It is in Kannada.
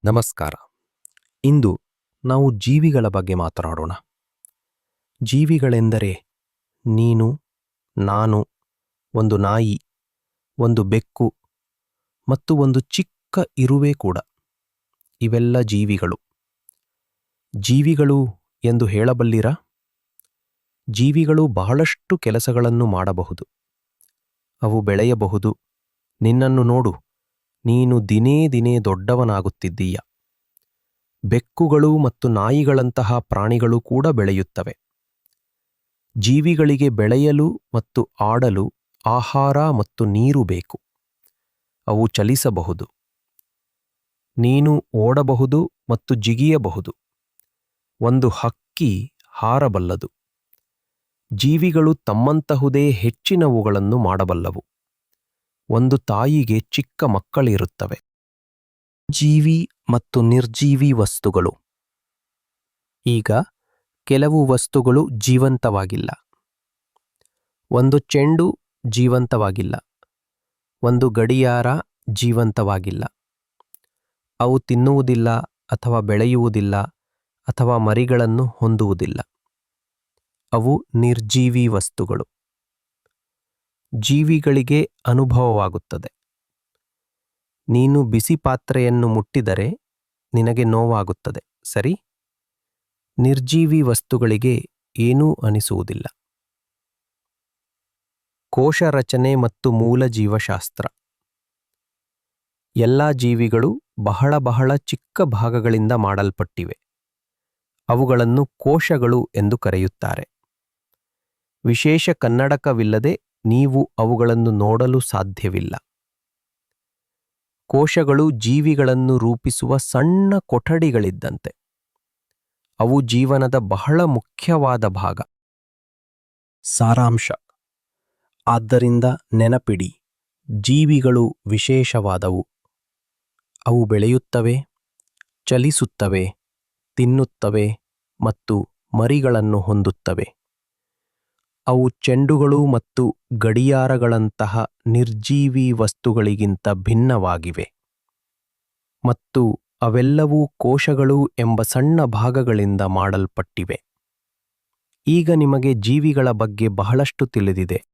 ನಮಸ್ಕಾರ. ಇಂದು ನಾವು ಜೀವಿಗಳ ಬಗ್ಗೆ ಮಾತನಾಡೋಣ. ಜೀವಿಗಳೆಂದರೆ ನೀನು, ನಾನು, ಒಂದು ನಾಯಿ, ಒಂದು ಬೆಕ್ಕು ಮತ್ತು ಒಂದು ಚಿಕ್ಕ ಇರುವೆ ಕೂಡ. ಇವೆಲ್ಲ ಜೀವಿಗಳು. ಜೀವಿಗಳು ಎಂದು ಹೇಳಬಲ್ಲಿರಾ? ಜೀವಿಗಳು ಬಹಳಷ್ಟು ಕೆಲಸಗಳನ್ನು ಮಾಡಬಹುದು. ಅವು ಬೆಳೆಯಬಹುದು. ನಿನ್ನನ್ನು ನೋಡು, ನೀನು ದಿನೇ ದಿನೇ ದೊಡ್ಡವನಾಗುತ್ತಿದ್ದೀಯ. ಬೆಕ್ಕುಗಳು ಮತ್ತು ನಾಯಿಗಳಂತಹ ಪ್ರಾಣಿಗಳು ಕೂಡ ಬೆಳೆಯುತ್ತವೆ. ಜೀವಿಗಳಿಗೆ ಬೆಳೆಯಲು ಮತ್ತು ಆಡಲು ಆಹಾರ ಮತ್ತು ನೀರು ಬೇಕು. ಅವು ಚಲಿಸಬಹುದು. ನೀನು ಓಡಬಹುದು ಮತ್ತು ಜಿಗಿಯಬಹುದು. ಒಂದು ಹಕ್ಕಿ ಹಾರಬಲ್ಲದು. ಜೀವಿಗಳು ತಮ್ಮಂತಹುದೇ ಹೆಚ್ಚಿನವುಗಳನ್ನು ಮಾಡಬಲ್ಲವು. ಒಂದು ತಾಯಿಗೆ ಚಿಕ್ಕ ಮಕ್ಕಳಿರುತ್ತವೆ. ಜೀವಿ ಮತ್ತು ನಿರ್ಜೀವಿ ವಸ್ತುಗಳು. ಈಗ ಕೆಲವು ವಸ್ತುಗಳು ಜೀವಂತವಾಗಿಲ್ಲ. ಒಂದು ಚೆಂಡು ಜೀವಂತವಾಗಿಲ್ಲ. ಒಂದು ಗಡಿಯಾರ ಜೀವಂತವಾಗಿಲ್ಲ. ಅವು ತಿನ್ನುವುದಿಲ್ಲ ಅಥವಾ ಬೆಳೆಯುವುದಿಲ್ಲ ಅಥವಾ ಮರಿಗಳನ್ನು ಹೊಂದುವುದಿಲ್ಲ. ಅವು ನಿರ್ಜೀವಿ ವಸ್ತುಗಳು. ಜೀವಿಗಳಿಗೆ ಅನುಭವವಾಗುತ್ತದೆ. ನೀನು ಬಿಸಿ ಪಾತ್ರೆಯನ್ನು ಮುಟ್ಟಿದರೆ ನಿನಗೆ ನೋವಾಗುತ್ತದೆ, ಸರಿ? ನಿರ್ಜೀವಿ ವಸ್ತುಗಳಿಗೆ ಏನೂ ಅನಿಸುವುದಿಲ್ಲ. ಕೋಶ ರಚನೆ ಮತ್ತು ಮೂಲ ಜೀವಶಾಸ್ತ್ರ. ಎಲ್ಲ ಜೀವಿಗಳು ಬಹಳ ಚಿಕ್ಕ ಭಾಗಗಳಿಂದ ಮಾಡಲ್ಪಟ್ಟಿವೆ. ಅವುಗಳನ್ನು ಕೋಶಗಳು ಎಂದು ಕರೆಯುತ್ತಾರೆ. ವಿಶೇಷ ಕನ್ನಡಕವಿಲ್ಲದೆ ನೀವು ಅವುಗಳನ್ನು ನೋಡಲು ಸಾಧ್ಯವಿಲ್ಲ. ಕೋಶಗಳು ಜೀವಿಗಳನ್ನು ರೂಪಿಸುವ ಸಣ್ಣ ಕೊಠಡಿಗಳಿದ್ದಂತೆ. ಅವು ಜೀವನದ ಬಹಳ ಮುಖ್ಯವಾದ ಭಾಗ. ಸಾರಾಂಶ. ಆದ್ದರಿಂದ ನೆನಪಿಡಿ, ಜೀವಿಗಳು ವಿಶೇಷವಾದವು. ಅವು ಬೆಳೆಯುತ್ತವೆ, ಚಲಿಸುತ್ತವೆ, ತಿನ್ನುತ್ತವೆ ಮತ್ತು ಮರಿಗಳನ್ನು ಹೊಂದುತ್ತವೆ. ಅವು ಚೆಂಡುಗಳು ಮತ್ತು ಗಡಿಯಾರಗಳಂತಹ ನಿರ್ಜೀವಿ ವಸ್ತುಗಳಿಗಿಂತ ಭಿನ್ನವಾಗಿವೆ. ಮತ್ತು ಅವೆಲ್ಲವೂ ಕೋಶಗಳು ಎಂಬ ಸಣ್ಣ ಭಾಗಗಳಿಂದ ಮಾಡಲ್ಪಟ್ಟಿವೆ. ಈಗ ನಿಮಗೆ ಜೀವಿಗಳ ಬಗ್ಗೆ ಬಹಳಷ್ಟು ತಿಳಿದಿದೆ.